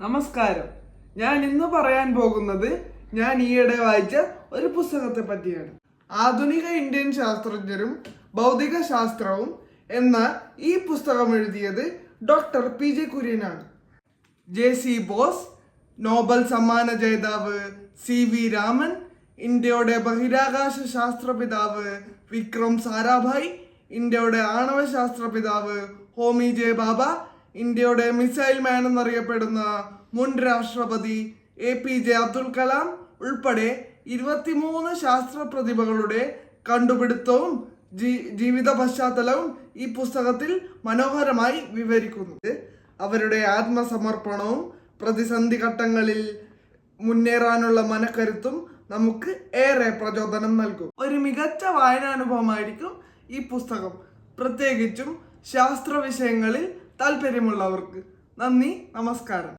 നമസ്കാരം. ഞാൻ ഇന്ന് പറയാൻ പോകുന്നത് ഞാൻ ഈയിടെ വായിച്ച ഒരു പുസ്തകത്തെ പറ്റിയാണ്. ആധുനിക ഇന്ത്യൻ ശാസ്ത്രജ്ഞരും ഭൗതിക ശാസ്ത്രവും എന്ന ഈ പുസ്തകം എഴുതിയത് doctor PJ കുര്യനാണ്. JC boss, Nobel സമ്മാന ജേതാവ് CV രാമൻ, ഇന്ത്യയുടെ ബഹിരാകാശ ശാസ്ത്രപിതാവ് വിക്രം സാരാഭായ്, ഇന്ത്യയുടെ ആണവ ശാസ്ത്രപിതാവ് ഹോമി J ബാബ, ഇന്ത്യയുടെ മിസൈൽ മാൻ എന്നറിയപ്പെടുന്ന മുൻ രാഷ്ട്രപതി APJ അബ്ദുൽ കലാം ഉൾപ്പെടെ 23 ശാസ്ത്ര പ്രതിഭകളുടെ കണ്ടുപിടുത്തവും ജീവിത പശ്ചാത്തലവും ഈ പുസ്തകത്തിൽ മനോഹരമായി വിവരിക്കുന്നത്. അവരുടെ ആത്മസമർപ്പണവും പ്രതിസന്ധി ഘട്ടങ്ങളിൽ മുന്നേറാനുള്ള മനക്കരുത്തും നമുക്ക് ഏറെ പ്രചോദനം നൽകും. ഒരു മികച്ച വായനാനുഭവമായിരിക്കും ഈ പുസ്തകം, പ്രത്യേകിച്ചും ശാസ്ത്ര വിഷയങ്ങളിൽ താല്പര്യമുള്ളവർക്ക്. നന്ദി, നമസ്കാരം.